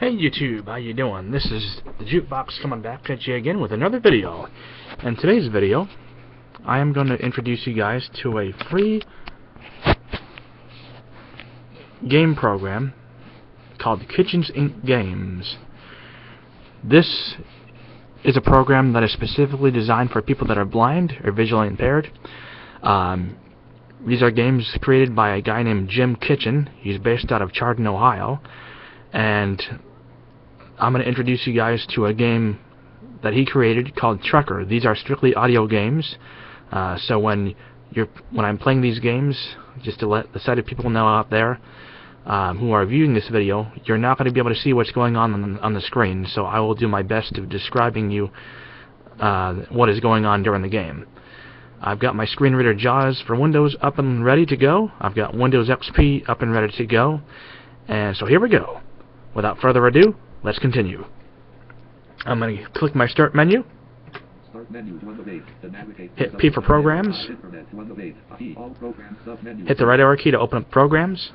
Hey YouTube, how you doing? This is the Jukebox coming back at you again with another video. In today's video, I am going to introduce you guys to a free game program called Kitchensinc Games. This is a program that is specifically designed for people that are blind or visually impaired. These are games created by a guy named Jim Kitchen. He's based out of Chardon, Ohio. And I'm going to introduce you guys to a game that he created called Trucker. These are strictly audio games. So when I'm playing these games, just to let the sighted people know out there who are viewing this video, you're not going to be able to see what's going on the screen. So I will do my best of describing you what is going on during the game. I've got my screen reader JAWS for Windows up and ready to go. I've got Windows XP up and ready to go. And so here we go. Without further ado, let's continue. I'm going to click my Start menu. Hit P for Programs. Hit the right arrow key to open up Programs.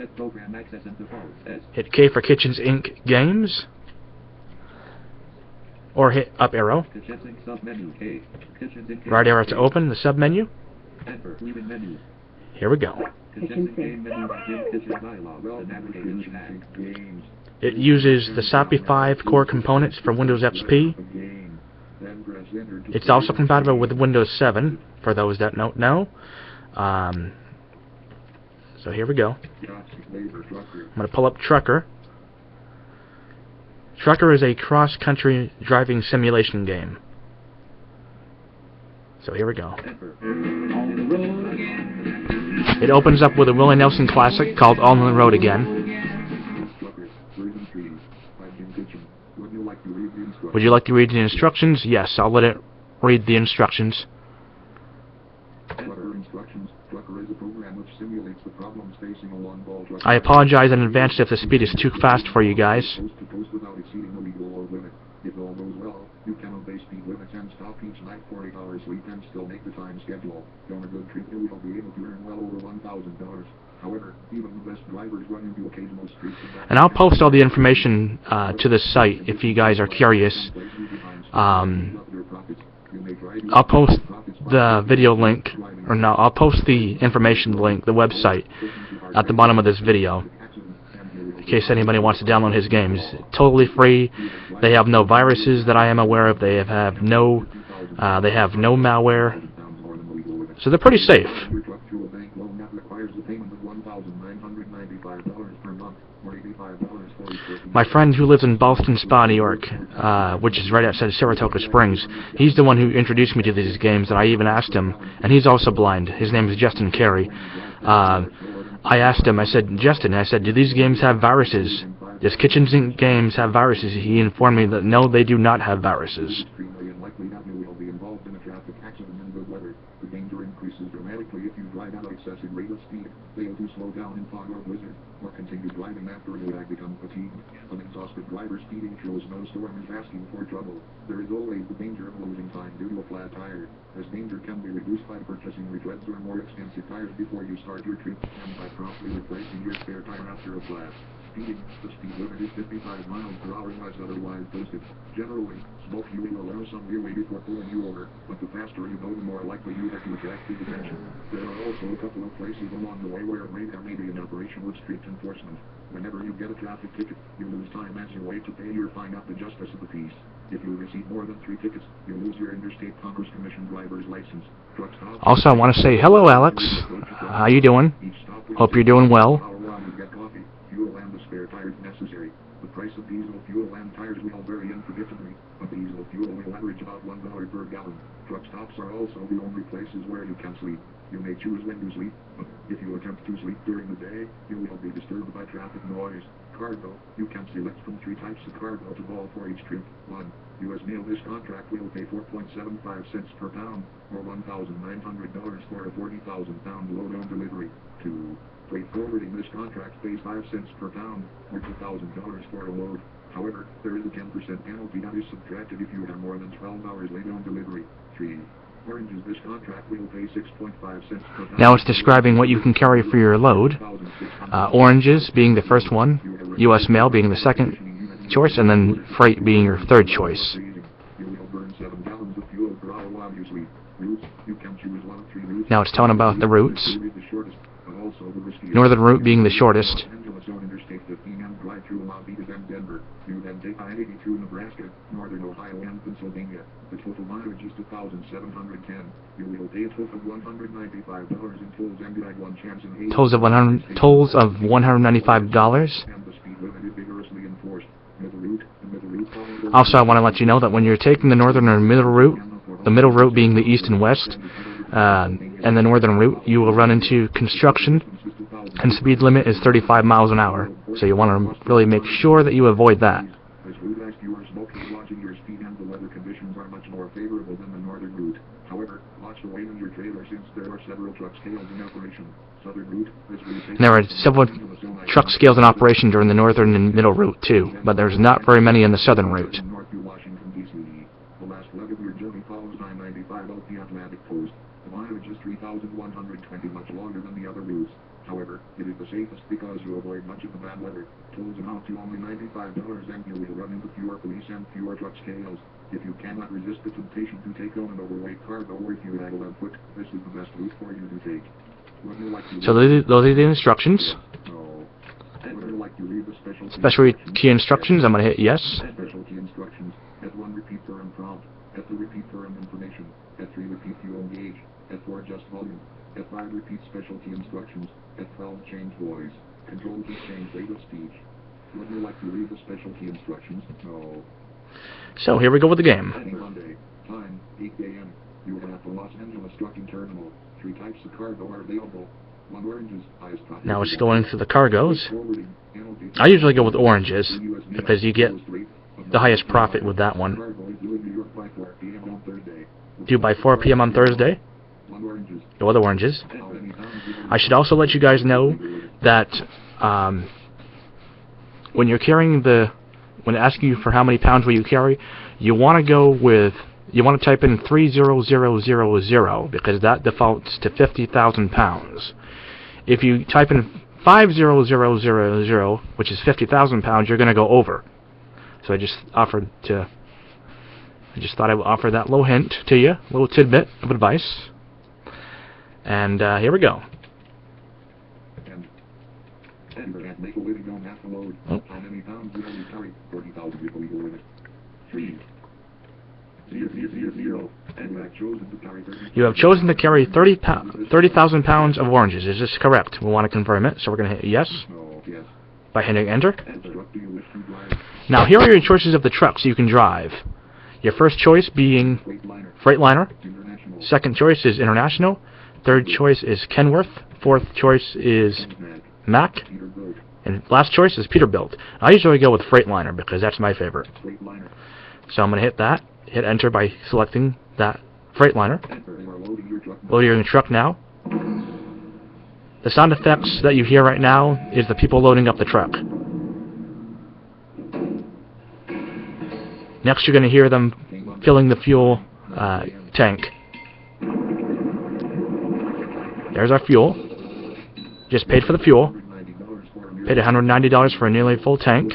Hit K for Kitchensinc Games. Or hit up arrow. Right arrow to open the submenu. Here we go. It uses the SAPI 5 core components for Windows XP. It's also compatible with Windows 7, for those that don't know. So here we go. I'm going to pull up Trucker. Trucker is a cross-country driving simulation game. So here we go. It opens up with a Willie Nelson classic called On the Road Again. Would you like to read the instructions? Yes, I'll let it read the instructions. I apologize in advance if the speed is too fast for you guys. If all goes well, you can obey speed limits and stop each night for 8 hours sleep and still make the time schedule. On a good trip, you will be able to earn well over $1,000. However, even the best drivers run into occasional streets. And I'll post all the information to the site if you guys are curious. I'll post the video link, or no, I'll post the information link, the website, at the bottom of this video, in case anybody wants to download his games. Totally free. They have no viruses that I am aware of. They have no malware. So they're pretty safe. My friend who lives in Ballston Spa, New York, which is right outside Saratoga Springs, he's the one who introduced me to these games, and I even asked him, and he's also blind. His name is Justin Carey. I asked him, I said, Justin, do these games have viruses? Does Kitchensinc Games have viruses? He informed me that no, they do not have viruses. The danger increases dramatically if you drive at an excessive rate of speed, fail to slow down in fog or blizzard, or continue driving after you have become fatigued. An exhausted driver speeding shows no storm is asking for trouble. There is always the danger of losing time due to a flat tire. This danger can be reduced by purchasing retreads or more expensive tires before you start your trip, and by promptly replacing your spare tire after a flat. Speeding, the speed limit is 55 miles per hour unless otherwise posted. Generally, smoke fuel will allow some leeway before pulling you over, but the faster you go, the more likely you are to attract his attention. There are also a couple of places along the way where there may be an operation with strict enforcement. Whenever you get a traffic ticket, you lose time as you wait to pay your fine up the justice of the peace. If you receive more than 3 tickets, you lose your Interstate Commerce Commission driver's license. Also, I want to say hello, Alex. How you doing? Hope you're doing well. Fuel and the spare tires necessary. The price of diesel fuel and tires will vary unpredictably, but diesel fuel will average about $1 per gallon. Truck stops are also the only places where you can sleep. You may choose when to sleep, but if you attempt to sleep during the day, you will be disturbed by traffic noise. Cargo. You can select from 3 types of cargo to haul for each trip. 1. U.S. mail. This contract will pay 4.75 cents per pound, or $1,900 for a 40,000-pound load on delivery. 2. Freight forwarding. This contract pays 5 cents per pound, or $2,000 for a load. However, there is a 10% penalty that is subtracted if you are more than 12 hours late on delivery. 3. Oranges. This contract will pay 6.5 cents per pound. Now it's describing what you can carry for your load. Oranges being the first one, U.S. mail being the second, choice, and then freight being your third choice. Now it's telling about the routes. Northern route being the shortest. You then take I-80 through Nebraska, northern Ohio and Pennsylvania. The total mileage is 2,710. You will pay a total of $195 in tolls and you have one chance in Tolls of $195. And the speed limit is vigorously enforced. Middle route, Also, I want to let you know that when you're taking the northern or middle route, the middle route being the east and west, and the northern route, you will run into construction, and speed limit is 35 miles an hour. So you want to really make sure that you avoid that. This route has fewer smoking, watching your speed, and the weather conditions are much more favorable than the northern route. However, watch the weight on your trailer since there are several truck scales in operation. Southern route, this route takes There are several truck scales in operation during the northern and middle route too, but there's not very many in the southern route. North to Washington, D.C. The last leg of your journey follows I-95 out the Atlantic coast. The mileage is 3,120, much longer than the other routes. However, it is the safest because you avoid much of the bad weather. Tolls amount to only $95 and you will run into fewer police and fewer truck scales. If you cannot resist the temptation to take on an overweight cargo or if you haggle on foot, this is the best route for you to take. Would you like to So those are the instructions. No. Would you like to read the Specialty instructions, I'm going to hit yes. Specialty instructions. At 1, repeat firm prompt. At 2, repeat firm information. At 3, repeat fuel gauge. At 4, adjust volume. At 5, repeat specialty instructions. At 12, change voice. Control to change rate of speech. Would you like to read the specialty instructions? No. So here we go with the game. Monday. Time, 8 a.m. You are at the Los Angeles trucking terminal. 3 types of cargo are available. 1, oranges, highest profit. Now it's going through the cargoes. I usually go with oranges because you get the highest profit with that one. Due by 4 p.m. on Thursday. Go with oranges. I should also let you guys know that when you're carrying when asking you for how many pounds will you carry, you want to type in 30000 because that defaults to 50,000 pounds. If you type in 50000, which is 50,000 pounds, you're going to go over. So I just thought I would offer that little hint to you, a little tidbit of advice. And here we go. Oh. You have chosen to carry 30,000 pounds of oranges. Is this correct? We want to confirm it, so we're going to hit yes by hitting enter. Now here are your choices of the trucks you can drive. Your first choice being Freightliner. Second choice is International. Third choice is Kenworth. Fourth choice is Mack. And last choice is Peterbilt. I usually go with Freightliner because that's my favorite. So I'm going to hit that. Hit enter by selecting that Freightliner. Loading your truck now. The sound effects that you hear right now is the people loading up the truck. Next you're going to hear them filling the fuel tank. There's our fuel. Just paid for the fuel. Paid $190 for a nearly full tank.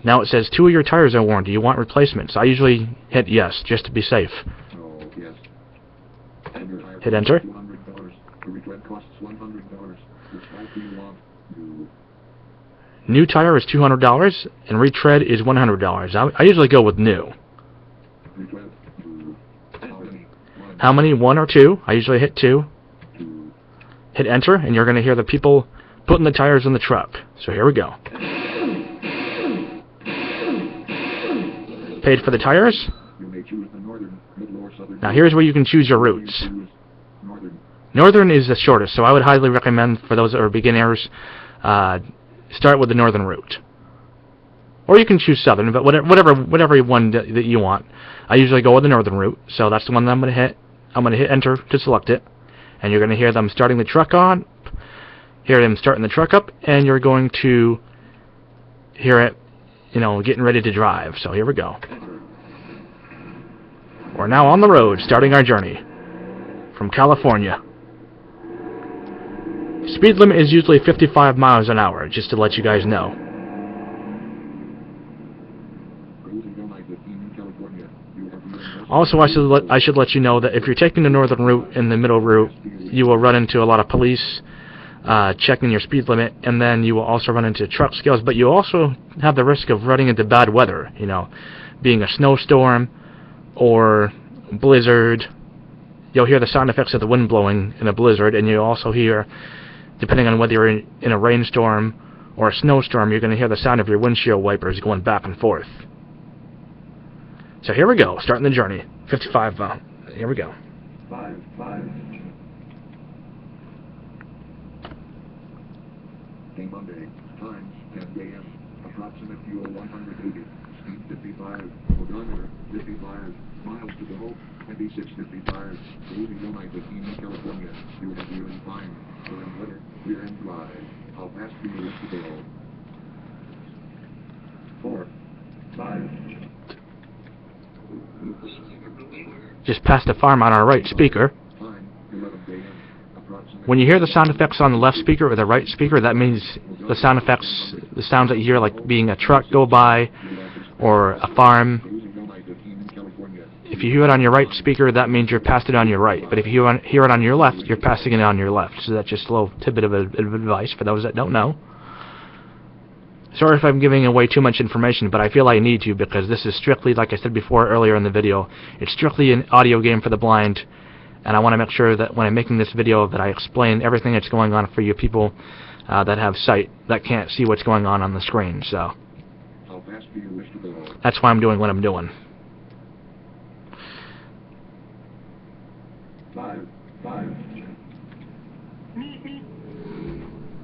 Now it says 2 of your tires are worn. Do you want replacements? I usually hit yes, just to be safe. Hit enter. New tire is $200 and retread is $100. I usually go with new. How many? 1 or 2? I usually hit 2. Hit enter and you're going to hear the people putting the tires in the truck. So here we go. Paid for the tires. Now here's where you can choose your routes. Northern is the shortest, so I would highly recommend for those that are beginners, start with the northern route. Or you can choose southern, but whatever one that you want. I usually go with the northern route, so that's the one that I'm going to hit. I'm going to hit enter to select it, and you're going to hear them starting the truck on, hear them starting the truck up, and you're going to hear it, getting ready to drive. So here we go. We're now on the road, starting our journey from California. Speed limit is usually 55 miles an hour, just to let you guys know. Also, I should let you know that if you're taking the northern route and the middle route, you will run into a lot of police checking your speed limit, and then you will also run into truck scales, but you also have the risk of running into bad weather, you know, being a snowstorm or blizzard. You'll hear the sound effects of the wind blowing in a blizzard, and you'll also hear, depending on whether you're in a rainstorm or a snowstorm, you're going to hear the sound of your windshield wipers going back and forth. So here we go, starting the journey. 55, here we go. 5. Day Monday, time 10 a.m. Approximate fuel 180, speed 55, odometer 55, miles to go 2655, cruising all night in California. You have feeling fine. Current weather, clear and dry. How fast do you wish to go? 4, 5. Just past the farm on our right speaker. Time 11 a.m. Approximate. When you hear the sound effects on the left speaker or the right speaker, that means the sound effects, the sounds that you hear, like being a truck go by or a farm. Cruising all night in California. If you hear it on your right speaker, that means you're past it on your right. But if you hear it on your left, you're passing it on your left. So that's just a little tidbit of advice for those that don't know. Sorry if I'm giving away too much information, but I feel I need to, because this is strictly, like I said before earlier in the video, it's strictly an audio game for the blind, and I want to make sure that when I'm making this video that I explain everything that's going on for you people that have sight, that can't see what's going on the screen. So How fast do you wish to go? that's why I'm doing what I'm doing. 5.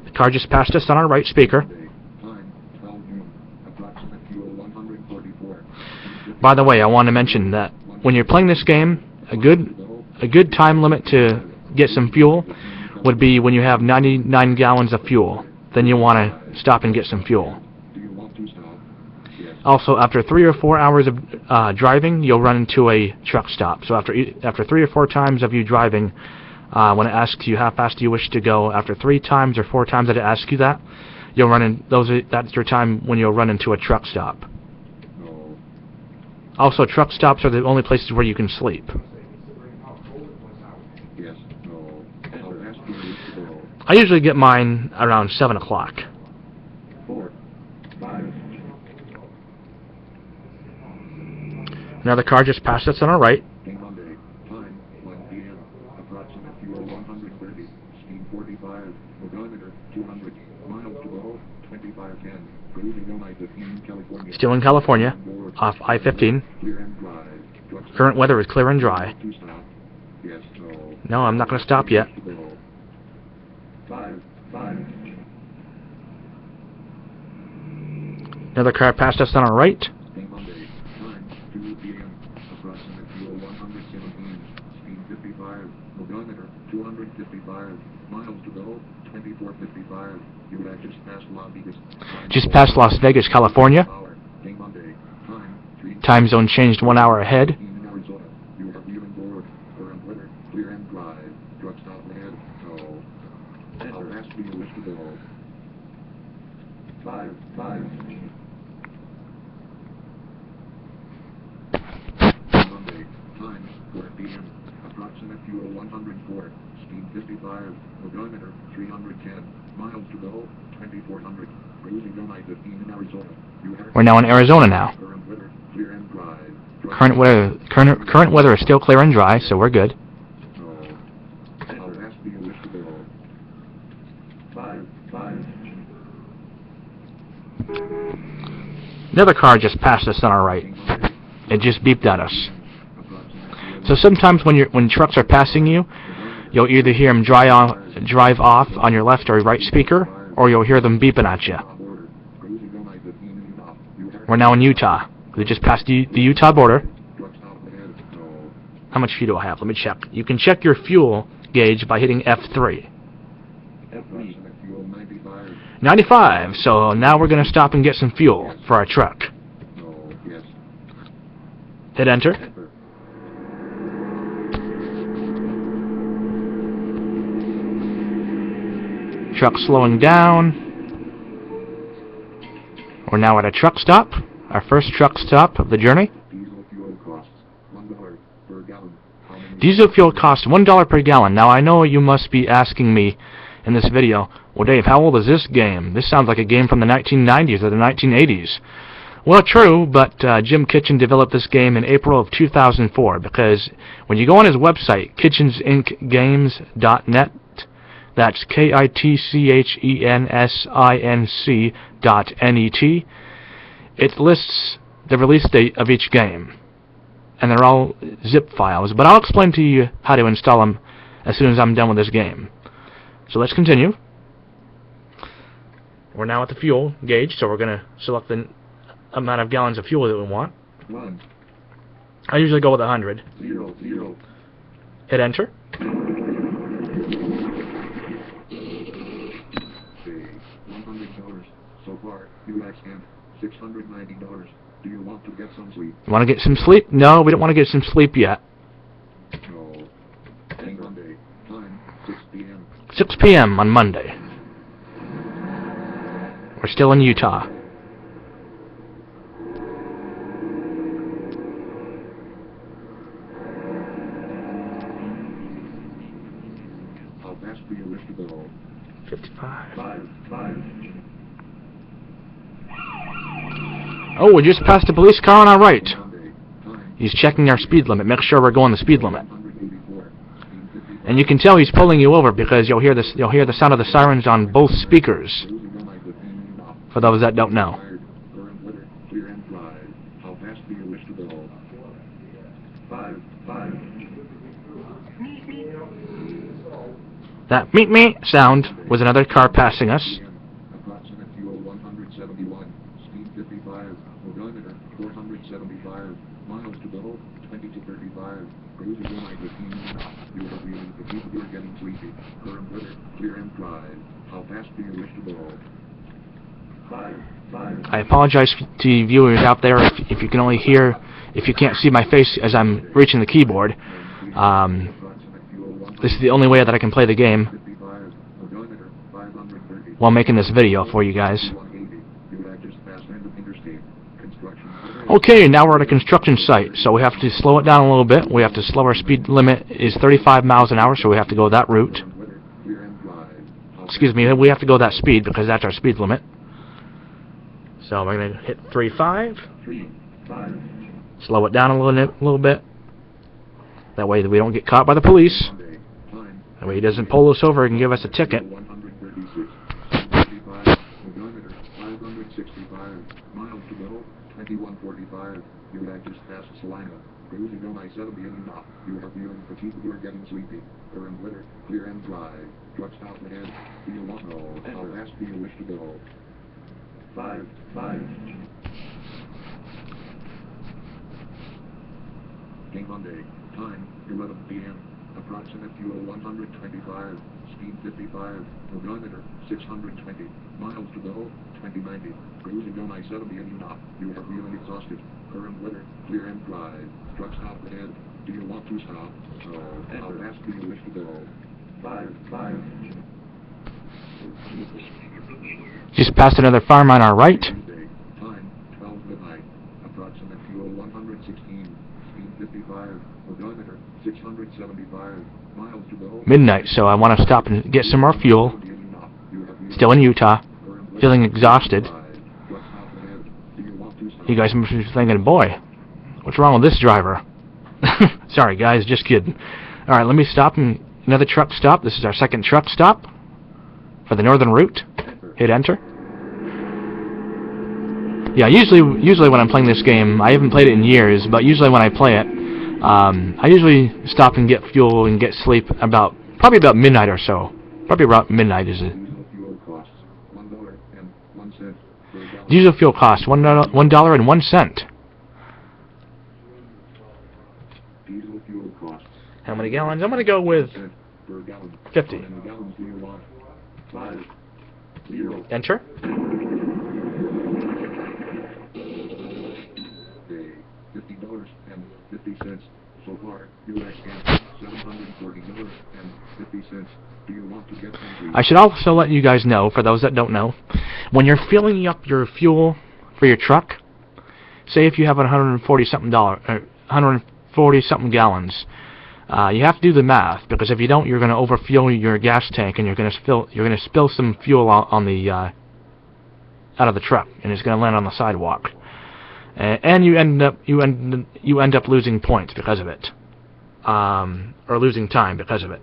The car just passed us on our right speaker. Time 12 noon. Approximate fuel 144. By the way, I want to mention that when you're playing this game, a good time limit to get some fuel would be when you have 99 gallons of fuel. Then you want to stop and get some fuel. Do you want to stop? Yes. Also, after 3 or 4 hours of driving, you'll run into a truck stop. So after 3 or 4 times of you driving, when it asks you how fast do you wish to go, after 3 times or 4 times that it asks you that, you'll run in. That's your time when you'll run into a truck stop. No. Also, truck stops are the only places where you can sleep. Yes. No. How fast do you wish to go? I usually get mine around 7 o'clock. 4. 5. Another car just passed us on our right. Day Monday. Time 1 p.m. Approximate fuel 130. Speed 45. Odometer 200. Miles to go 2510. Cruising all night in California. Still in California, off I-15. Clear and dry. Current weather is clear and dry. To stop. Yes. No. No, I'm not going to stop yet. 5. Another car passed us on our right. Day Monday. Time 2 p.m. Approximate fuel 117. Speed 55. Odometer 255. Miles to go 2455. You have just passed Las Vegas. Just past Las Vegas, California. Day Monday. Time 3. Time zone changed 1 hour ahead. In Arizona. You are feeling bored. Current weather. Clear and dry. Truck stop ahead. No. How fast do you wish to go? 5. Monday. Time 4 p.m. Approximate fuel 104. Speed 55. Odometer 310. Miles to go 2400. Cruising all night in Arizona. You have We're now in Arizona now. current weather. Clear and dry. Truck Current weather is still clear and dry, so we're good. No. How fast do you wish to go? 5. Another car just passed us on our right. It just beeped at us. So sometimes when trucks are passing you, you'll either hear them drive off on your left or right speaker, or you'll hear them beeping at you. We're now in Utah. We just passed the Utah border. How much fuel do I have? Let me check. You can check your fuel gauge by hitting F3. 95. So now we're going to stop and get some fuel for our truck. Hit enter. Truck slowing down. We're now at a truck stop. Our first truck stop of the journey. Diesel fuel costs $1 Diesel fuel costs $1 per gallon. Now I know you must be asking me in this video, well Dave, how old is this game? This sounds like a game from the 1990s or the 1980s. Well, true, but Jim Kitchen developed this game in April of 2004 because when you go on his website, kitchensincgames.net, that's kitchensinc.net, it lists the release date of each game. And they're all zip files, but I'll explain to you how to install them as soon as I'm done with this game. So let's continue. We're now at the fuel gauge, so we're going to select the amount of gallons of fuel that we want. I usually go with 100. 0, 0. Hit enter. Say $100 so far. You have spent $690. Do you want to get some sleep? You want to get some sleep? No, we don't want to get some sleep yet. No. Hang Monday. Time 6 p.m. 6 p.m. on Monday. We're still in Utah. How fast do you wish to go? 55. 5. Oh, we just passed a police car on our right. Monday. Time He's checking our speed limit. Make sure we're going the speed limit. 184. And you can tell he's pulling you over because you'll hear the sound of the sirens on both speakers. For those that don't know. Current weather, clear and dry. How fast do you wish to go? 5. That meet me sound was another car passing us. Approximate fuel 171. Speed 55. Odometer 475. Miles to go 20 to 35. Cruising line 15 knots. You are feeling fatigued. You're getting sleepy. Current weather, clear and dry. How fast do you wish to go? 5. I apologize to you viewers out there if you can only hear, if you can't see my face as I'm reaching the keyboard. This is the only way that I can play the game 55. Odometer 530. while making this video for you guys. 180. You have just passed end of interstate. Construction. Okay, now we're at a construction site, so we have to slow it down a little bit. We have to slow our speed limit is 35 miles an hour, so we have to go that route. Weather, clear and dry. Excuse me, we have to go that speed because that's our speed limit. So we're going to hit 35, 3. 5. slow it down a little bit. That way we don't get caught by the police. Monday. Time That way he doesn't pull us over and give us a ticket. 136. 55. Odometer 565. Miles to go 2145. You have just passed Salina. Cruising on I-70 and not. You are feeling fatigued. You are getting sleepy. Current weather, clear and dry. Truck stop ahead. Do you want to know how fast do you wish to go? 5. King Monday. Time 11 p.m. Approximate fuel 125. Speed 55. Odometer 620. Miles to go 2090. Cruising on I-70 and not. You are feeling exhausted. Current weather, clear and dry. Truck stop ahead. Do you want to stop? No. How fast do you wish to go? 5. Just passed another farm on our right. Tuesday. Time 12 midnight. Approximate fuel 116. Speed 55. Odometer 675. Miles to go. Midnight, so I want to stop and get some more fuel. Still in Utah. Feeling exhausted. You guys must be thinking, boy, what's wrong with this driver? Sorry guys, just kidding. Alright, let me stop and another truck stop. This is our second truck stop for the northern route. Hit enter. Yeah, usually when I'm playing this game, I haven't played it in years, but usually when I play it, I usually stop and get fuel and get sleep probably about midnight or so. Probably about midnight is it. Diesel fuel costs $1.01. Diesel fuel costs. How many gallons? I'm going to go with 50. 5. 0. Enter. $50.50 so far. You have spent $740.50. Do you want to get some? I should also let you guys know, for those that don't know, when you're filling up your fuel for your truck, say if you have 140 something gallons, You have to do the math, because if you don't, you're going to overfuel your gas tank, and you're going to spill some fuel on the out of the truck, and it's going to land on the sidewalk. And you end up losing points because of it, or losing time because of it.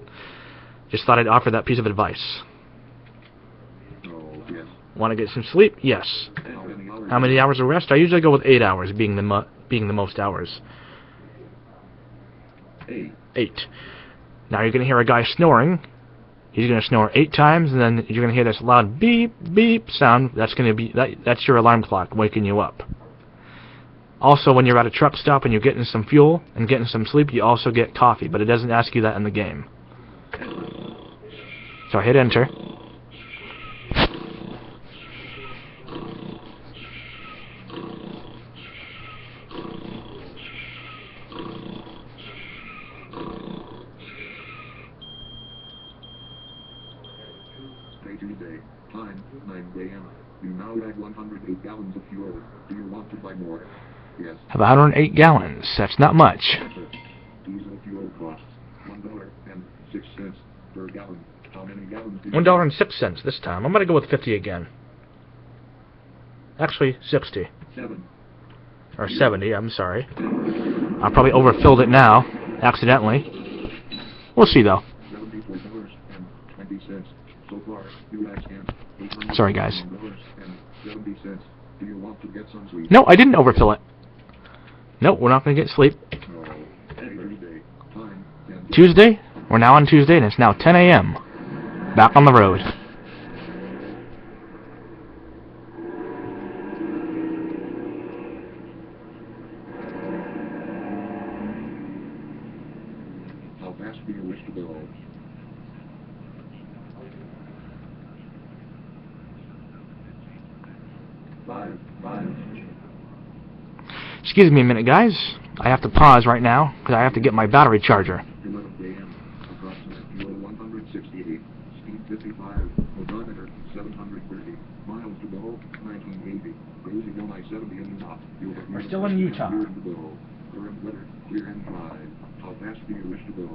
Just thought I'd offer that piece of advice. Want to get some sleep? Yes. How many hours of rest? I usually go with 8 hours, being the most hours. 8. Now you're going to hear a guy snoring. He's going to snore 8 times, and then you're going to hear this loud beep beep sound. That's your alarm clock waking you up. Also, when you're at a truck stop and you're getting some fuel and getting some sleep, you also get coffee, but it doesn't ask you that in the game. So I hit enter. Tuesday, time 9 a.m. You now have 108 gallons of fuel. Do you want to buy more? Yes. Have 108 gallons. That's not much. Diesel fuel costs $1.06 per gallon. How many gallons do you $1.06 this time. I'm going to go with 50 again. Actually, 60. 7. Or 70, I'm sorry. I probably overfilled it now, accidentally. We'll see, though. $74.20. So far, you have scanned Sorry, guys. $870. Do you want to get some sleep? No, I didn't overfill it. Nope, we're not going to get sleep. Tuesday? We're now on Tuesday, and it's now 10 a.m. Back on the road. How fast do you wish to go? Five. Excuse me a minute, guys. I have to pause right now, because I have to get my battery charger. 11 a.m. Approximate fuel 168. Speed 55. Odometer 730. Miles to go 1980. Cruising on I-70 in Utah. We're still in Utah. Current weather, clear and dry. How fast do you wish to go?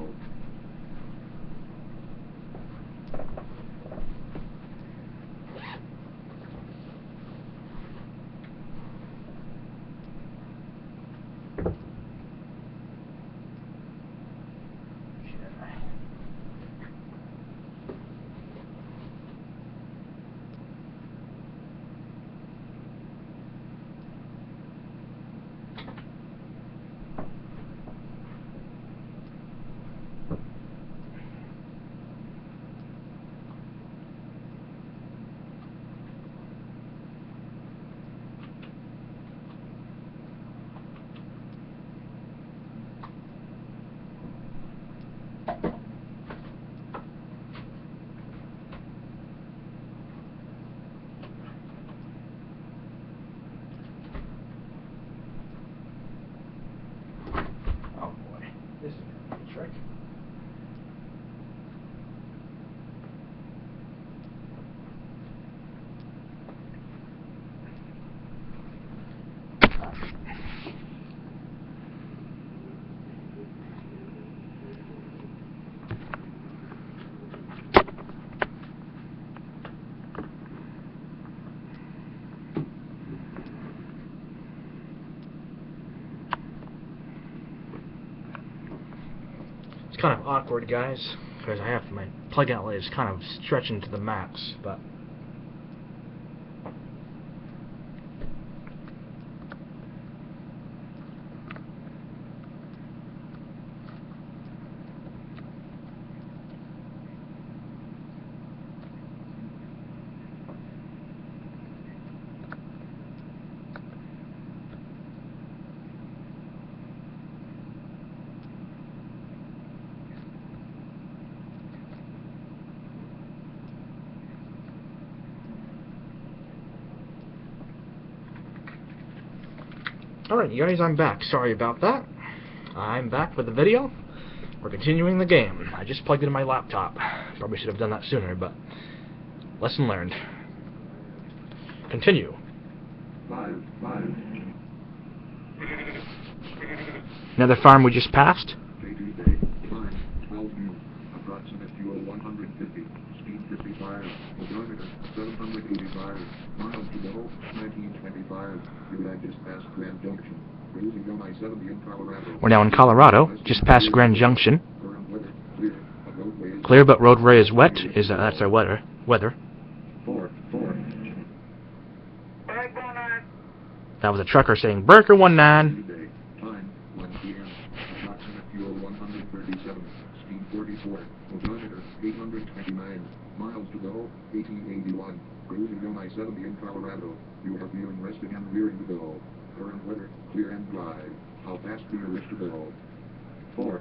This is a trick. Kind of awkward, guys, because I have my plug outlet is kind of stretching to the max, but alright, you guys, I'm back. Sorry about that. I'm back with the video. We're continuing the game. I just plugged it in my laptop. Probably should have done that sooner, but lesson learned. Continue. 5. Another farm we just passed. Tuesday, time 855. Odometer 785. Miles to go. 1925. You had just passed Grand Junction. Cruising on I-70 in Colorado. We're now in Colorado, just past Grand Junction. Current weather, clear. But roadway is Clear, but roadway is wet. That's our weather. 4. That was a trucker saying, Burger 19. Tuesday. Time 1 p.m. Approximate fuel 137. Speed 44. Odometer 829. Miles to go. 1881. Cruising on I-70 in Colorado. You are feeling resting and rearing to go. Current weather, clear and dry. How fast do you wish to go? 4.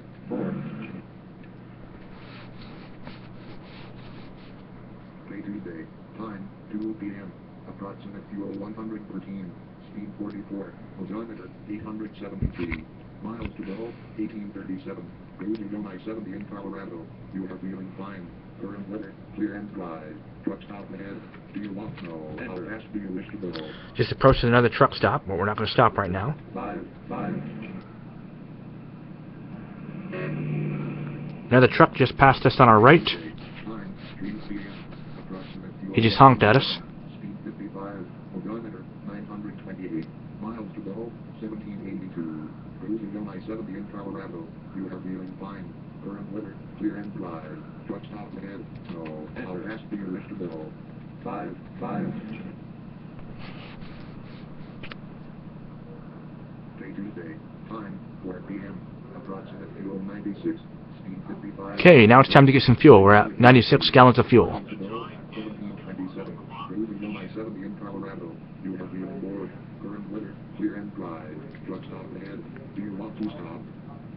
Day Tuesday. Time 2 p.m. Approximate fuel 113. Speed 44. Odometer 873. Miles to go. 1837. Cruising on I-70 in Colorado. You are feeling fine. Current weather, clear and dry. Truck stop ahead. Do you want to know how fast do you wish to go? Just approaching another truck stop, but we're not going to stop right now. 5. Another truck just passed us on our right. Time 3 p.m. Approximate fuel. He just honked at us. Speed 55. Odometer 928. Miles to go. 1782. Cruising on I-70 in Colorado. You are feeling fine. Current weather, clear and dry. Truck stop ahead. No. How fast do you wish to go? 5. Day Tuesday. Time 4 p.m. Approximate fuel 96. Speed 55. Okay, now it's time to get some fuel. We're at 96 gallons of fuel. 1727. Cruising on I-70 in Colorado. You are feeling bored. Current weather, clear and dry. Truck stop ahead. Do you want to stop?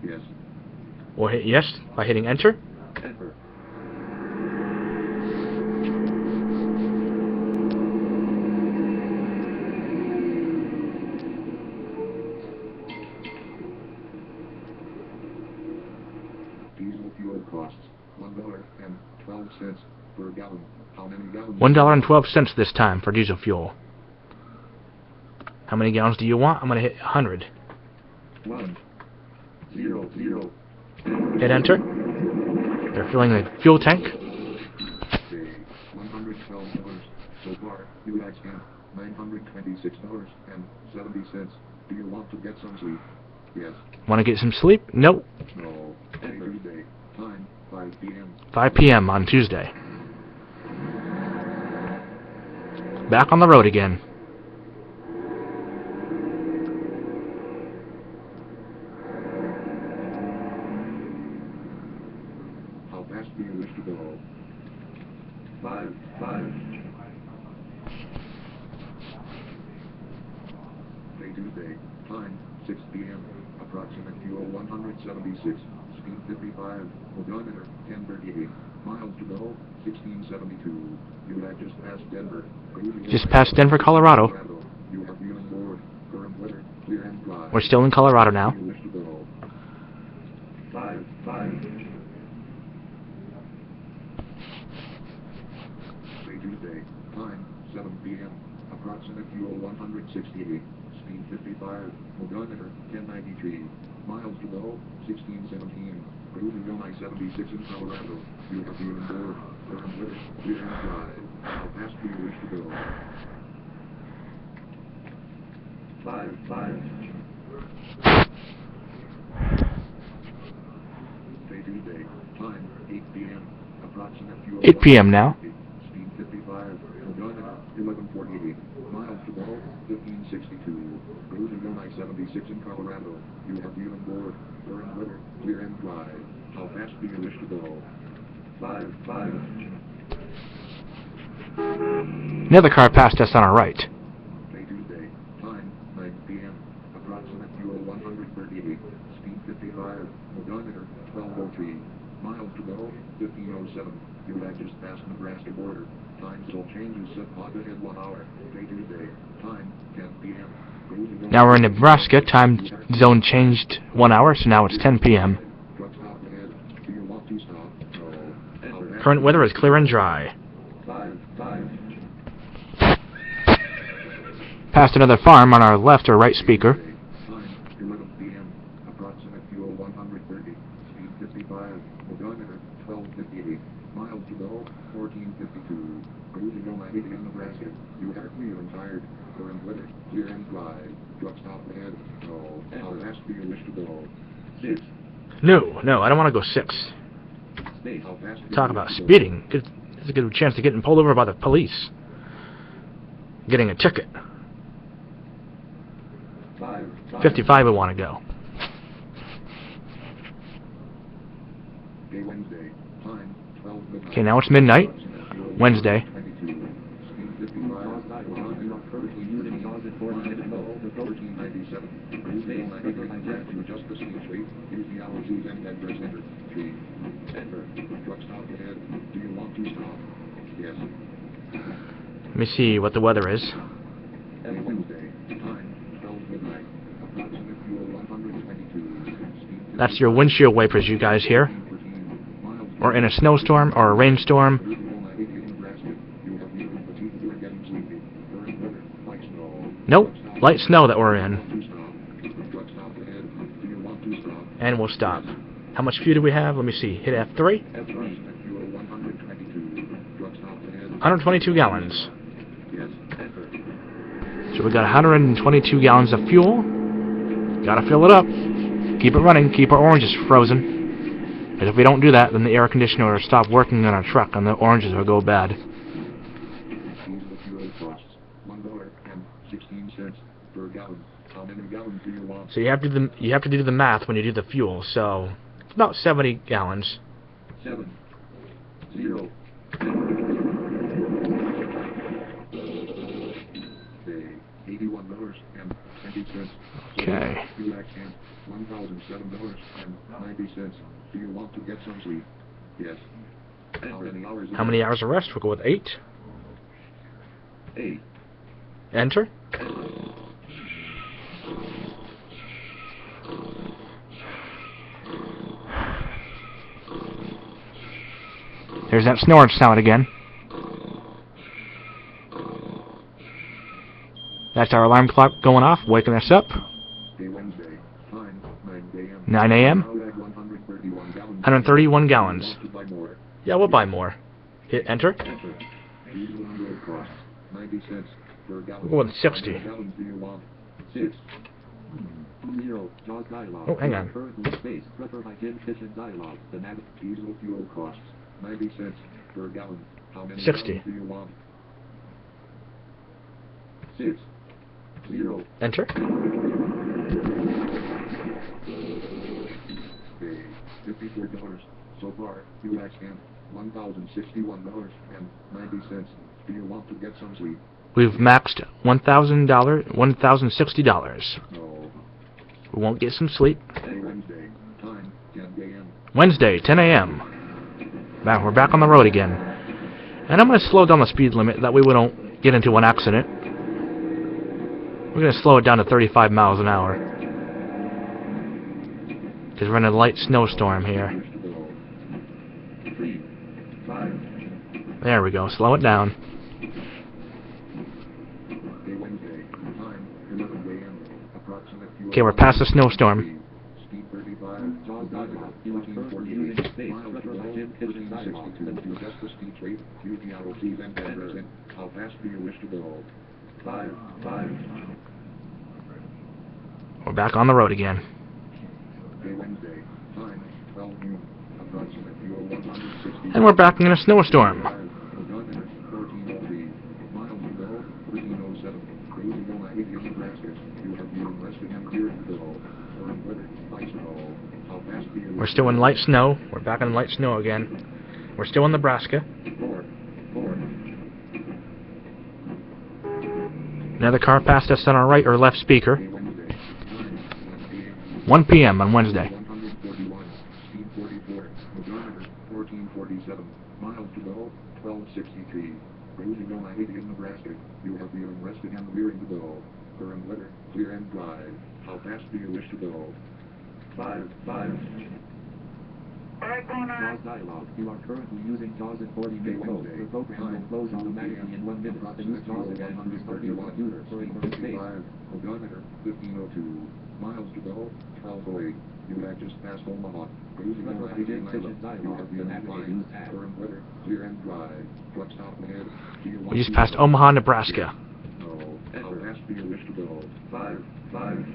Yes. Or hit yes by hitting enter. Enter. Diesel fuel costs $1.12 per gallon. How many gallons? $1.12 this time for diesel fuel. How many gallons do you want? I'm going to hit 100. 1 0 0. Hit enter. They're filling the fuel tank. Okay, $112. So far, you have spent $926.70. Do you want to get some sleep? Yes. Want to get some sleep? Nope. No. Tuesday. Time 5 p.m. 5 p.m. on Tuesday. Back on the road again. How fast do you wish to go? 5. Day Tuesday. Time 6 p.m. Approximate fuel 176. Speed 55. Odometer 1038. Miles to go 1672. You have just passed Denver. Just past Denver, Colorado. You are feeling bored. Current weather, clear and dry. We're still in Colorado now. You wish to go. 5. Day Tuesday. Time 7 p.m. Approximate fuel 168. Speed 55. Odometer 1093. Miles to go 1617. Cruising on I-76 in Colorado. You are feeling bored. Current weather, clear and dry. How fast do you wish to go? 5. Day Tuesday. Time 8 p.m. Approximate fuel 8 p.m. now. Speed 55. Odometer 1148. Miles to go 1562. Cruising on I-76 in Colorado. You are feeling bored. Current weather, clear and dry. How fast do you wish to go? 5. Another car passed us on our right. Day Tuesday. Time 9 p.m. Approximate fuel 138. Speed 55. Odometer 1203. Miles to go 1507. You have just passed Nebraska border. Time zone changes set clock ahead 1 hour. Day Tuesday. Time 10 p.m. Now we're in Nebraska. Time zone changed 1 hour, so now it's 10 p.m. Truck stop ahead. Do you want to stop? No. Current weather is clear and dry. 5. Past another farm on our left or right speaker. Time 11 p.m. Approximate fuel 130. Speed 55. Odometer 1258. Miles to go 1452. Cruising on I-80 in Nebraska. You are feeling tired. Current weather, clear and dry. Truck stop ahead. No. How fast do you wish to go? 6. No, I don't want to go 6. How fast do Talk you about wish to go? speeding. It's a good chance of getting pulled over by the police. Getting a ticket. 55 we want to go. Okay, Wednesday. Time, 12 midnight. Okay, now it's midnight. Wednesday. 22. Speed 55. Currently using jaws at 1497. Cruising on I-80 in Nebraska. To adjust the speed rate, use the arrow keys and then press enter. 3. Enter. Truck stop ahead. Do you want to stop? Yes. Let me see what the weather is. Okay, Wednesday. Time, 12 midnight. Approximate fuel 122. Speed That's your windshield wipers you guys hear. Or in a snowstorm or a rainstorm. Nope, light snow that we're in. And we'll stop. How much fuel do we have? Let me see. Hit F3. 122 gallons. So we got 122 gallons of fuel. Gotta fill it up. Keep it running. Keep our oranges frozen. Because if we don't do that, then the air conditioner will stop working on our truck and the oranges will go bad. So you have to do the math when you do the fuel. So it's about 70 gallons. 70. $81.20. Okay. $1,007.90. Do you want to get some sleep? Yes. How many hours of rest? We'll go with 8. 8. Enter. There's that snoring sound again. That's our alarm clock going off, waking us up. 9 a.m. 131 gallons. Yeah, we'll buy more. Hit enter. We'll go with 60. Oh, hang on. 60. Enter. $54. So far, you have spent $1,061.90. Do you want to get some sleep? We've maxed $1,060. No. We won't get some sleep. Wednesday. Time, 10 a.m. Wednesday, 10 a.m. We're back on the road again. And I'm going to slow down the speed limit, that way we don't get into an accident. We're going to slow it down to 35 miles an hour. Because we're in a light snowstorm here. There we go, slow it down. Okay, we're past the snowstorm. How fast do you wish to go? 5. We're back on the road again. Wednesday. Time, 12 noon. Approximate fuel 160. And we're back in a snowstorm. 1403. Miles to go, 1307. Cruising on I-80 in Nebraska. You have been rested and cleared to go. Current weather, light snow. How fast do you We're still in light snow. We're back in light snow again. We're still in Nebraska. 4. Another car passed us on our right or left speaker. 1 p.m. on Wednesday. 141. Speed 44. Odometer 1447. Miles to go 1263. Cruising on I-80 in Nebraska. You have been rested and rearing to go. Current weather, clear and dry. How fast do you wish to go? 5. JAWS dialogue. You are currently using JAWS at 40 mid-code. The program will close automatically in 1 minute. Use JAWS again on this particular computer for your space. Odometer 1502. Miles to go 1208. You have just passed Omaha. Cruising on I-80 in Nebraska. You have been flying. Current weather, clear and dry. Truck stop ahead. We just passed Omaha, Nebraska. No. How fast do you wish to go? 5, 5.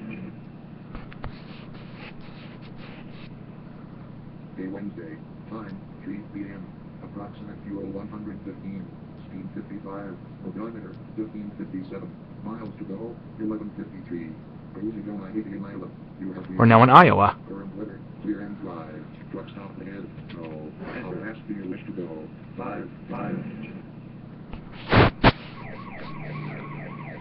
Okay, Wednesday. Time, 3 p.m. Approximate fuel 115. Speed 55. Odometer, 1557. Miles to go, 1153. Cruising on I-80 in Iowa. You have We're now in Iowa. current weather, clear and dry. Truck stop ahead. No. How fast do you wish to go? 5, 5.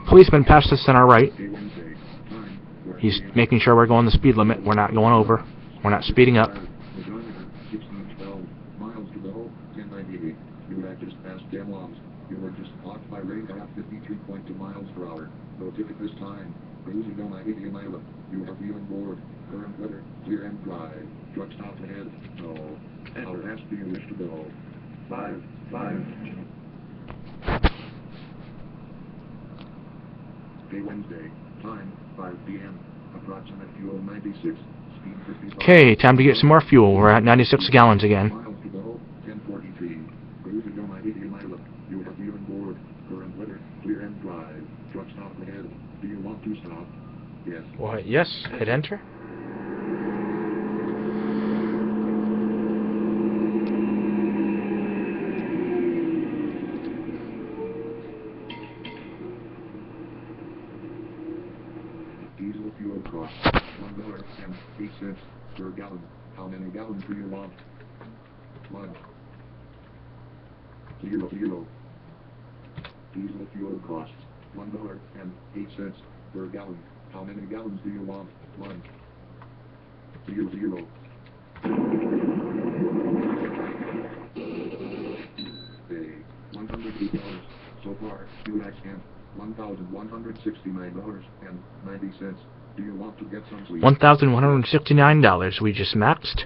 Policeman passed us on our right. Okay, Wednesday. Time, 4 He's p.m. making sure we're going the speed limit. We're not going over. We're not speeding up. Odometer, 1612. Miles to go, 1098. You have just passed Demlons. You were just clocked by radar at 53.2 miles per hour. No ticket this time. Cruising on I-80 in Iowa. You are feeling bored. Current weather, clear and dry. Truck stop ahead. No. How fast do you wish to go? 5, 5. Okay, Wednesday. Time, 5 p.m. Approximate fuel 96. Speed 55. Okay, time to get some more fuel. We're at 96 gallons again. Miles to go, 1043. Cruising on I-80 in Iowa. You are feeling bored. Current weather, clear and dry. Truck stop ahead. Do you want to stop? Yes. We'll hit yes. Hit enter. Diesel fuel cost $1.08 per gallon. How many gallons do you want? 1. 0, 0. Diesel fuel costs $1.08 per gallon. How many gallons do you want? 1. 0, 0. Pay $108. So far, fuel expense $1,169.90. Do you want to get some sleep? $1,169 we just maxed.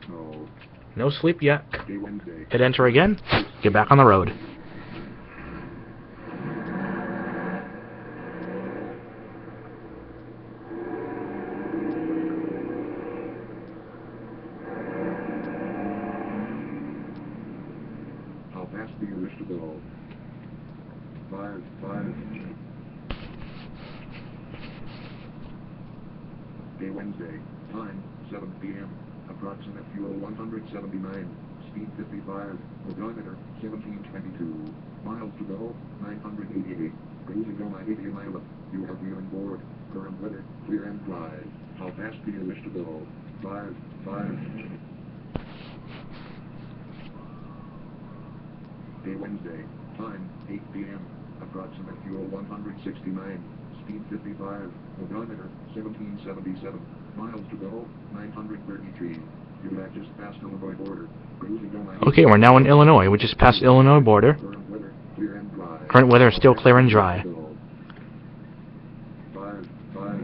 No. No sleep yet. Okay, Wednesday. Hit enter again. Get back on the road. How fast do you wish to go? 5, 5. Okay, Wednesday. Time, 7 p.m. Approximate fuel 179. Speed 55. Odometer, 1722. Miles to go, 988. Cruising on I-80 in Iowa. You are feeling bored. Current weather, clear and dry. How fast do you wish to go? 5, 5. Okay, Wednesday. Time, 8 p.m. Approximate fuel 169. Speed 55. Odometer, 1777. Miles to go, 933. You have just passed Illinois border. Cruising on I-80. Okay, we're now in Illinois. We just passed Illinois border. Current weather, clear and dry. Current weather is still clear and dry. 5, 5.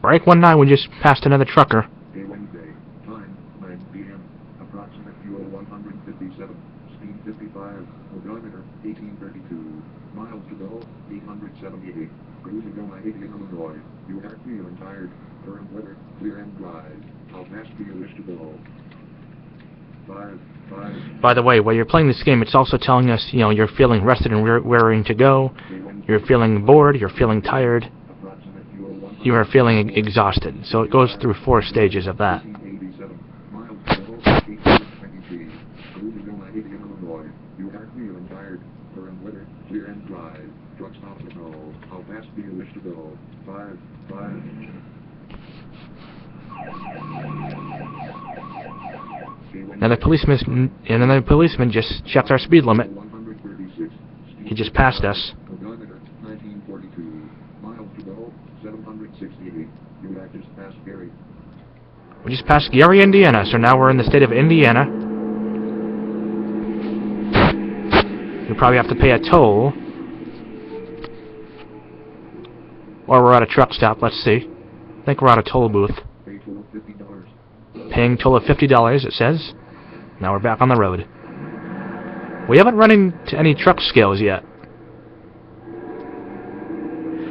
Break 19, we just passed another trucker. Okay, Wednesday. Time, 9 p.m. Approximate fuel 157. Speed 55. Odometer, 1832. Miles to go, 878. Cruising on I-80 in Illinois. You are feeling tired. Current weather, clear and dry. How fast do you wish to go? 5, 5. By the way, while you're playing this game, it's also telling us, you know, you're feeling rested and raring to go. Okay, Wednesday. You're feeling bored. You're feeling tired. Approximate fuel 100. You are feeling exhausted. So it goes through 4 stages of that. 1887. Miles to go, 823. Cruising on I-80 in Illinois. You are feeling tired. Current weather, clear and dry. Truck stop to go. How fast do you wish to go? 5, 5. Okay, Another policeman just checked our speed limit. 136. He just passed us. Odometer, 1942. Miles to go, 768. You have just passed Gary. We just passed Gary, Indiana, so now we're in the state of Indiana. We probably have to pay a toll. Or we're at a truck stop, let's see. I think we're at a toll booth. Pay total $50. Paying toll of $50, it says. Now we're back on the road. We haven't run into any truck scales yet.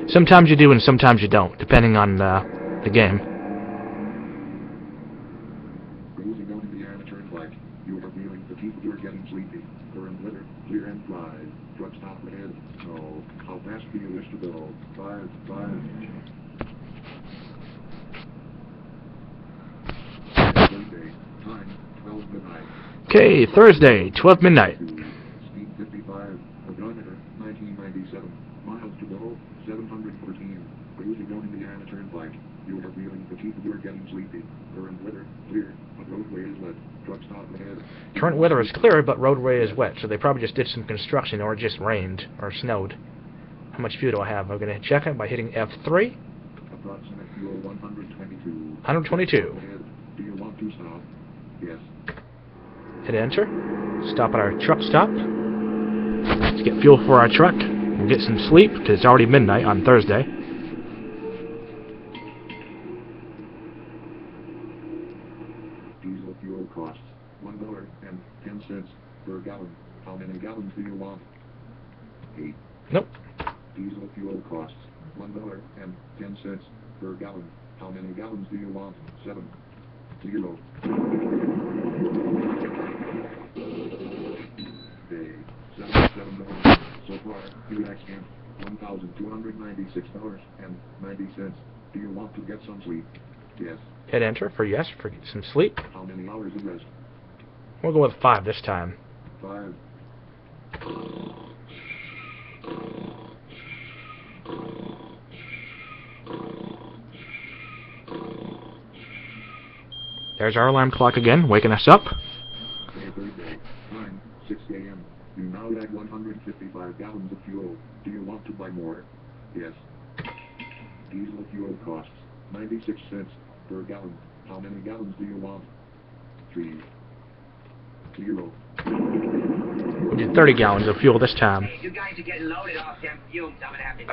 Sometimes you do and sometimes you don't, depending on the game. Cruising on Indiana Turnpike. You are feeling fatigued. you're getting sleepy. Current weather, clear and dry. Truck stop ahead. No. How fast do you wish to go? 5. Thursday. Time, 12 midnight. Okay, Thursday, 12 midnight. Speed 55. Odometer, 1997. Miles to go, 714. Cruising on Indiana Turnpike. You are feeling fatigued. You're getting sleepy. Current weather, clear, but roadway is wet. Truck stop ahead. Current weather is clear, but roadway is wet, so they probably just did some construction or it just rained or snowed. How much fuel do I have? I'm going to check it by hitting F3. Approximate fuel 122. 122. Ahead. Do you want to stop? Yes. Hit enter. Stop at our truck stop. Let's get fuel for our truck. We'll get some sleep, because it's already midnight on Thursday. Diesel fuel costs $1.10 per gallon. How many gallons do you want? 8. Nope. Diesel fuel costs $1.10 per gallon. How many gallons do you want? 7. 0. Day. $77. So far, you have spent $1,296.90. Do you want to get some sleep? Yes. Hit enter for yes, for some sleep. How many hours of rest? We'll go with 5 this time. 5. There's our alarm clock again, waking us up. Thursday. Time, 6 a.m. You now have 155 gallons of fuel. Do you want to buy more? Yes. Diesel fuel costs 96 cents per gallon. How many gallons do you want? 3. 0. We did 30 gallons of fuel this time. Hey, you guys are getting loaded off them fumes. I'm gonna have to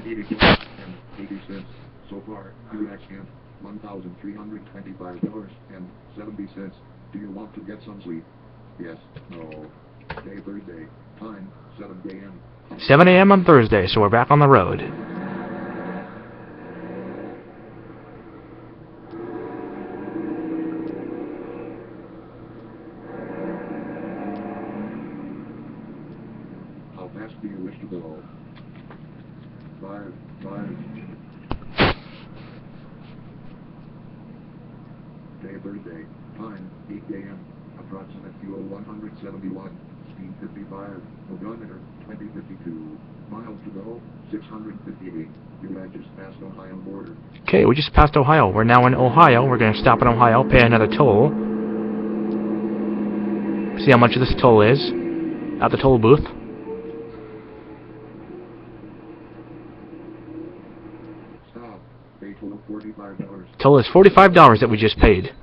$80 cents. So far, you have spent $1,325.70. Do you want to get some sleep? Yes. No. Day Thursday. Time, 7 a.m. 7 a.m. on Thursday, so we're back on the road. How fast do you wish to go? 5. Day Thursday. Time, 8 a.m. Approximate fuel 171. Speed 55. Odometer, 2052. Miles to go, 658. You have just passed Ohio border. Okay, we just passed Ohio. We're now in Ohio. We're going to stop in Ohio, pay another toll. See how much this toll is at the toll booth. Stop. Pay total $45. Toll is $45 that we just paid.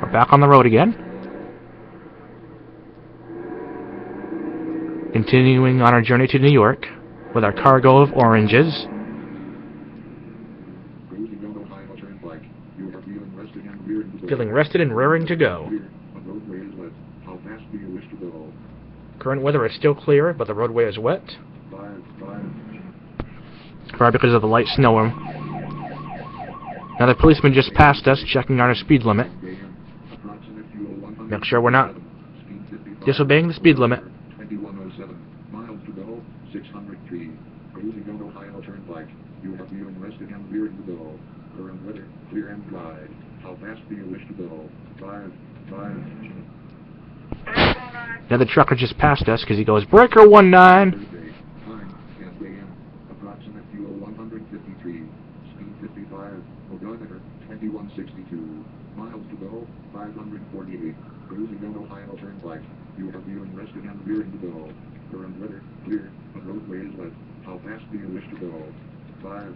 We're back on the road again. Continuing on our journey to New York with our cargo of oranges. Cruising on Ohio Turnpike. You are feeling rested and rearing to go. Feeling rested and raring to go. Clear, but roadway is wet. How fast do you wish to go? Current weather is still clear, but the roadway is wet. 5. Probably because of the light snow. Another policeman just passed us, checking our speed limit. Approximate fuel 100. Make sure we're not Speed 55. disobeying the speed limit. 2107. Miles to go, 603. Cruising on Ohio Turnpike. You are feeling rested and rearing to go. Current weather, clear and dry. How fast do you wish to go? 5. Another trucker just passed us because he goes, breaker 19. Thursday. Time, 10 a.m. Approximate fuel 153. Speed 55. Odometer, 2162. Miles to go, 548. Cruising on Ohio Turnpike. You are feeling rested and rearing to go. Current weather, clear, but roadway is wet. How fast do you wish to go? 5.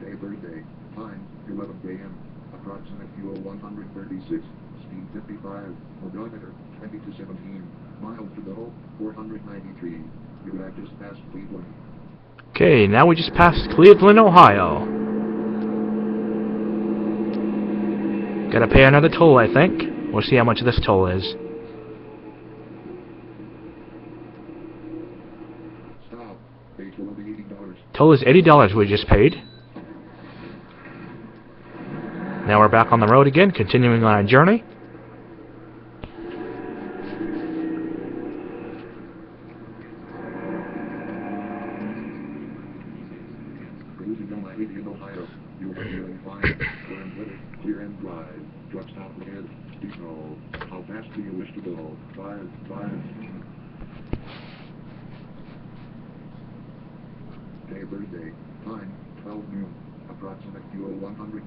Day Thursday. Time, 11 a.m. Approximate fuel 136. Speed 55. Odometer, 20 to 17. Miles to go, 493. You have just passed Cleveland. Okay, now we just passed Cleveland, Ohio. Gotta pay another toll, I think. We'll see how much this toll is. Stop. Pay total of $80. Total is $80 we just paid. Now we're back on the road again, continuing on our journey. Cruising on I-80 in Ohio. You are feeling fine. Current weather, clear and dry. Truck stop ahead. Speed no. How fast do you wish to go? 5. Day Thursday. Time, 12 noon. Approximate fuel 122.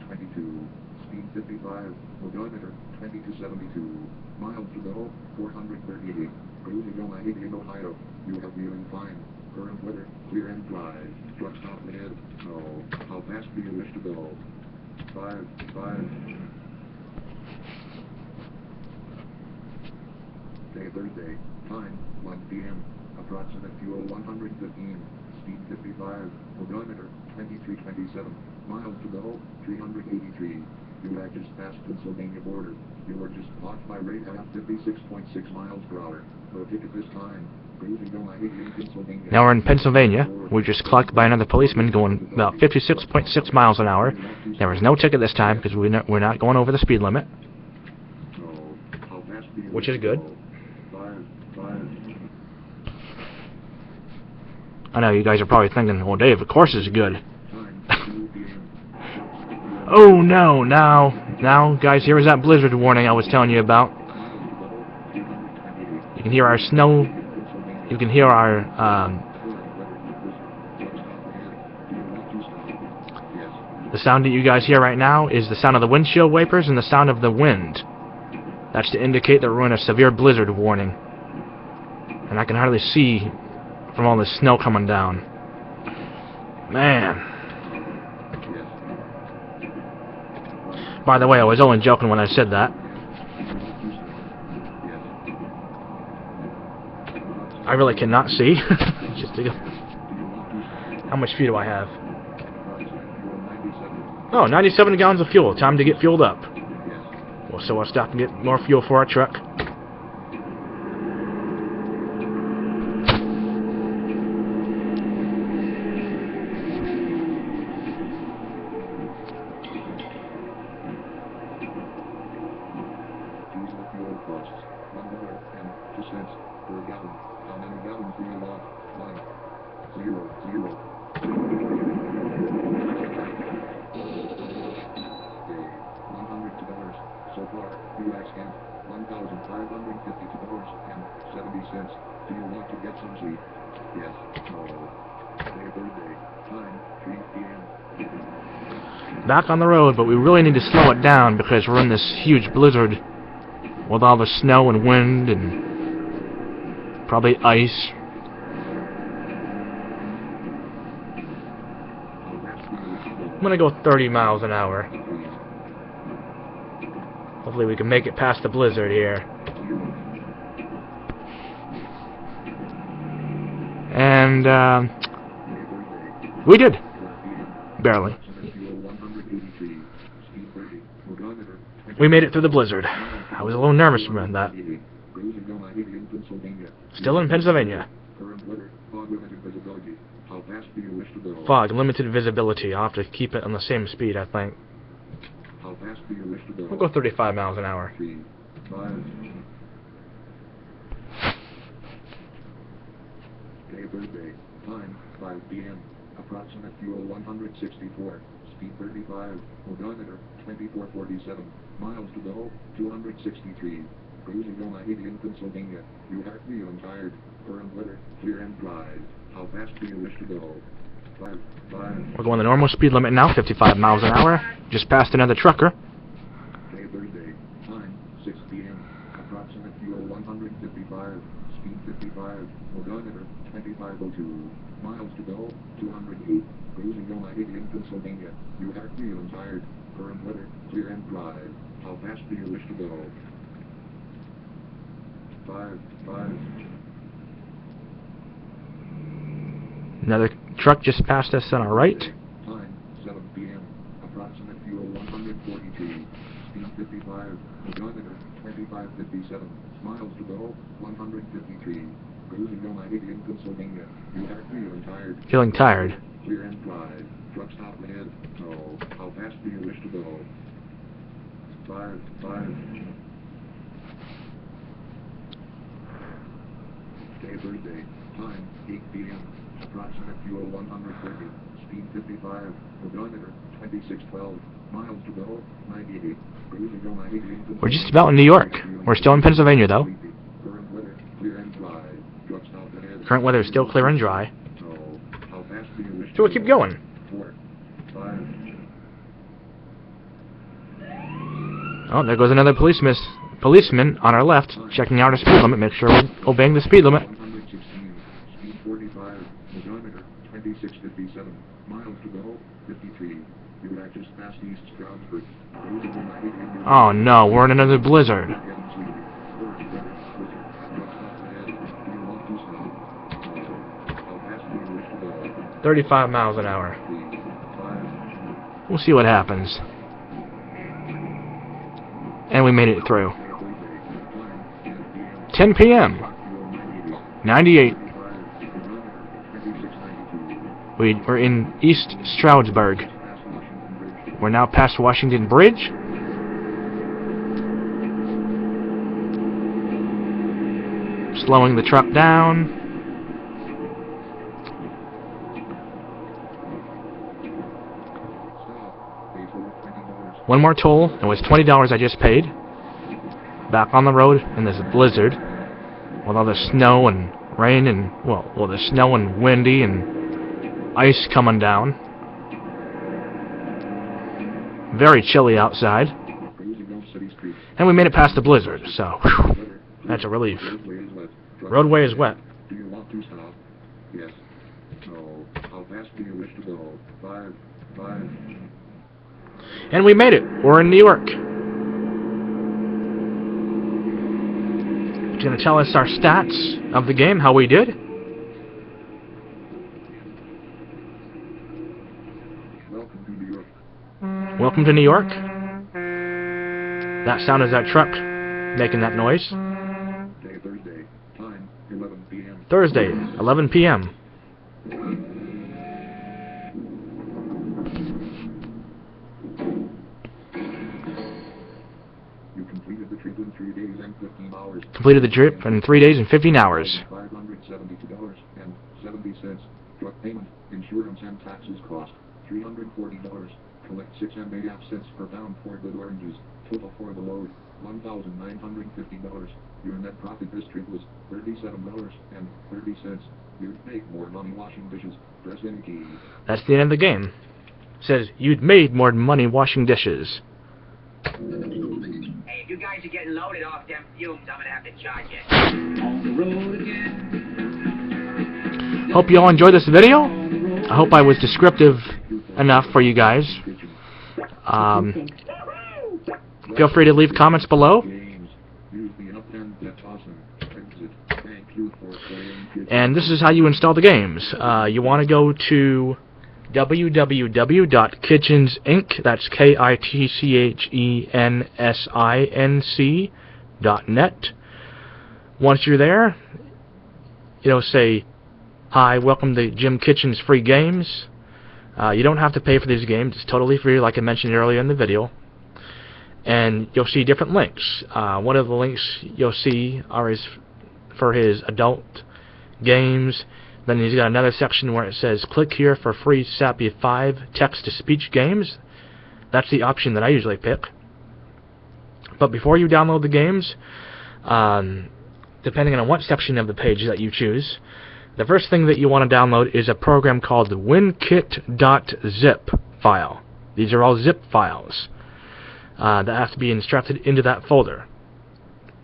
Speed 55. Odometer, 20 to 72. Miles to go, 438. Cruising on I-80 in Ohio. You are feeling fine. Current weather, clear and dry. Truck stop ahead. No. How fast do you wish to go? 5. Day Thursday. Time, 1 p.m. Approximate fuel 115. Speed 55. Odometer, 2327. Miles to go, 383. You have just passed Pennsylvania border. You were just blocked by radar at 56.6 miles per hour. No ticket this time. Cruising on I-80 in Pennsylvania. Now we're in Pennsylvania. We're just clocked by another policeman going about 56.6 miles an hour. There was no ticket this time because we're not going over the speed limit, which is good. I know you guys are probably thinking, well, Dave, of course it's good. Oh no, now, guys, here is that blizzard warning I was telling you about. You can hear our snow, you can hear our, the sound that you guys hear right now is the sound of the windshield wipers and the sound of the wind. That's to indicate that we're in a severe blizzard warning. And I can hardly see from all this snow coming down. Man. By the way, I was only joking when I said that. I really cannot see. Just to go. How much fuel do I have? Oh, 97 gallons of fuel. Time to get fueled up. Well, so we'll stop and get more fuel for our truck. So far, you asked him $1,552.70. Do you want to get some sleep? Yes. No. Day Thursday. Time, 3 p.m. Back on the road, but we really need to slow it down because we're in this huge blizzard with all the snow and wind and probably ice. I'm gonna go 30 miles an hour. Hopefully we can make it past the blizzard here. And, we did. Barely. We made it through the blizzard. I was a little nervous about that. Still in Pennsylvania. Fog, limited visibility. I'll have to keep it on the same speed, I think. We'll go 35 miles an hour. Day Thursday. Time, 5 p.m. Approximate fuel 164. Speed 35. Odometer, 2447. Miles to go, 263. Cruising on I-80 in Pennsylvania. You are feeling tired. Current weather, clear and dry. How fast do you wish to go? 5. We're going the normal speed limit now, 55 miles an hour. Just passed another trucker. Day Thursday. Time, 6 p.m. Approximate fuel 155. Speed 55. Odometer, 2502. Miles to go, 208. Cruising on I-80 in Pennsylvania. You are feeling tired. Current weather, clear and dry. How fast do you wish to go? 5. Another truck just passed us on our right. Time, 7 p.m. Approximate fuel 142. Speed 55. Odometer, 2557. Miles to go, 153. Cruising on I-80 in Pennsylvania. You are feeling tired. Feeling tired. Clear and drive. Truck stop ahead. No. How fast do you wish to go? 5. Day Thursday. Time 8 p.m. Approximate fuel 130. Speed 55. Odometer 2612. Miles to go 98. Cruising on 98. We're just about in New York. We're still in Pennsylvania, though. Current weather clear and dry. Truck stop ahead. Current weather is still clear and dry. No. How fast do you wish to So we'll keep going. 4. 5. Oh, there goes another policeman on our left, checking out our speed limit, make sure we're obeying the speed limit. 116. Speed 45. Odometer 2657. Miles to go 53. You are just past East Stroudsburg. Cruising on 98. Oh no, we're in another blizzard. 35 miles an hour. We'll see what happens. And we made it through. 10 p.m. 98. We're in East Stroudsburg. We're now past Washington Bridge. Slowing the truck down. One more toll. It was $20 I just paid. Back on the road in this blizzard. With all the snow and rain and, well, the snow and windy and ice coming down. Very chilly outside. And we made it past the blizzard, so whew, that's a relief. Roadway is wet. Do you want to stop? Yes. No. How fast do you wish to go? 5. And we made it. We're in New York. It's going to tell us our stats of the game, how we did. Welcome to New York. Welcome to New York. That sound is that truck making that noise. Day Thursday. Time 11 p.m. Thursday, 11 p.m. You completed the trip in 3 days and 15 hours. Completed the trip in 3 days and 15 hours. $572.70. Truck payment, insurance and taxes cost $340. Collect 6.5 cents per pound for good oranges. Total for the load $1,950. Your net profit this trip was $37.30. You'd make more money washing dishes. Press any key. That's the end of the game. It says you'd made more money washing dishes. Hey, if you guys are getting loaded off them fumes, I'm gonna have to charge you. On the road again. Hope you all enjoyed this video. I hope I was descriptive enough for you guys. Feel free to leave comments below. And this is how you install the games. You want to go to www.kitchensinc, that's kitchensinc.net. Once you're there, it'll say, "Hi, welcome to Jim Kitchen's free games." You don't have to pay for these games. It's totally free, like I mentioned earlier in the video. And you'll see different links. One of the links you'll see is for his adult games. Then he's got another section where it says, "Click here for free Sappy 5 text-to-speech games." That's the option that I usually pick. But before you download the games, depending on what section of the page that you choose, the first thing that you want to download is a program called the WinKit.zip file. These are all zip files that have to be instructed into that folder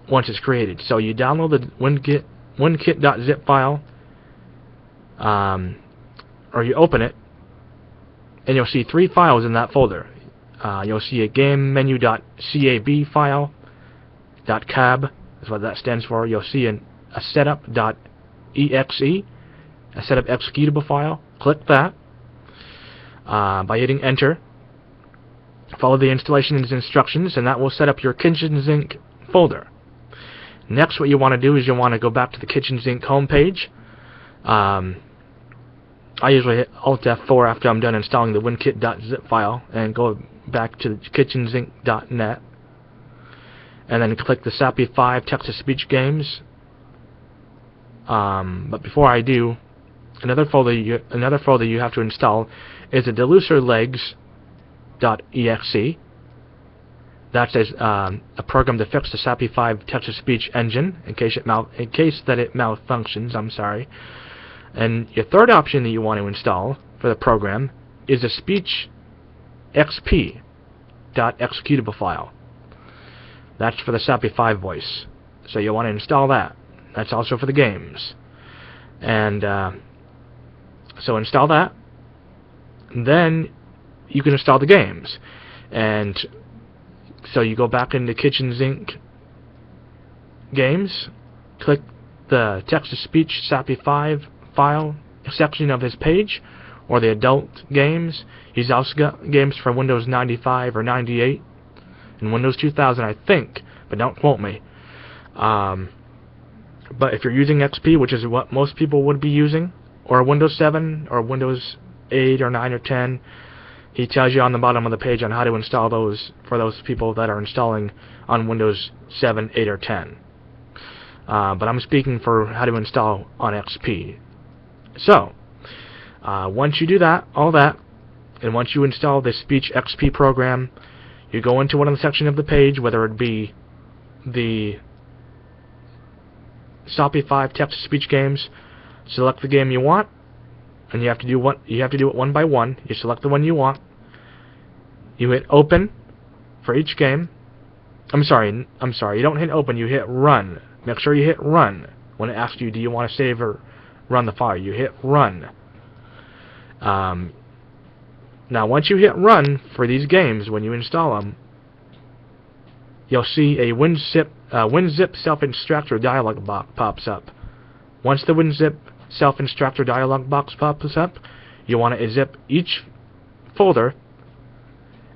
once it's created. So you download the WinKit.zip file, or you open it, and you'll see 3 files in that folder. You'll see a game menu.cab file, .cab is what that stands for. You'll see a setup.exe, a setup executable file. Click that by hitting enter. Follow the installation instructions, and that will set up your Kitchensinc folder. Next, what you want to do is you want to go back to the Kitchensinc homepage. I usually hit Alt F4 after I'm done installing the WinKit.zip file and go back to kitchensinc.net and then click the SAPI5 text-to-speech games. But before I do, another folder you have to install is the delucerlegs.exe. That's a program to fix the SAPI5 text-to-speech engine in case it malfunctions. I'm sorry. And your third option that you want to install for the program is a speechxp.executable file. That's for the SAPI5 voice. So you'll want to install that. That's also for the games. And so install that. Then you can install the games. And so you go back into Kitchensinc games, click the text-to-speech SAPI5 file section of his page, or the adult games. He's also got games for Windows 95 or 98 and Windows 2000, I think, but don't quote me. But if you're using XP, which is what most people would be using, or Windows 7 or Windows 8 or 9 or 10, he tells you on the bottom of the page on how to install those for those people that are installing on Windows 7, 8, or 10. But I'm speaking for how to install on XP. So, once you do that, all that, and once you install the Speech XP program, you go into one of the sections of the page, whether it be the SAPI5 text-to-speech games, select the game you want, and you have to do it one by one. You select the one you want. You hit open for each game. I'm sorry. You don't hit open. You hit run. Make sure you hit run when it asks you, do you want to save or run the file. You hit run. Now, once you hit run for these games, when you install them, you'll see a WinZip self-instructor dialog box pops up. Once the WinZip self-instructor dialog box pops up, you want to unzip each folder,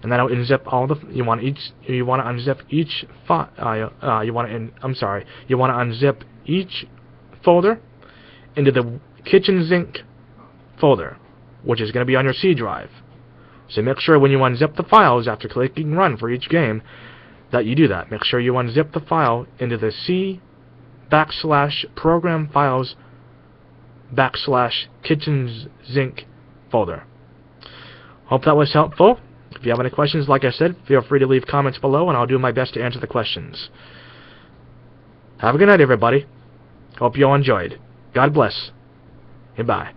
and that'll unzip all the. You want to unzip each unzip each folder into the Kitchensinc folder, which is going to be on your C drive. So make sure when you unzip the files after clicking run for each game that you do that. Make sure you unzip the file into the C/program files /Kitchensinc folder. Hope that was helpful. If you have any questions, like I said, feel free to leave comments below and I'll do my best to answer the questions. Have a good night, everybody. Hope you all enjoyed. God bless. Goodbye.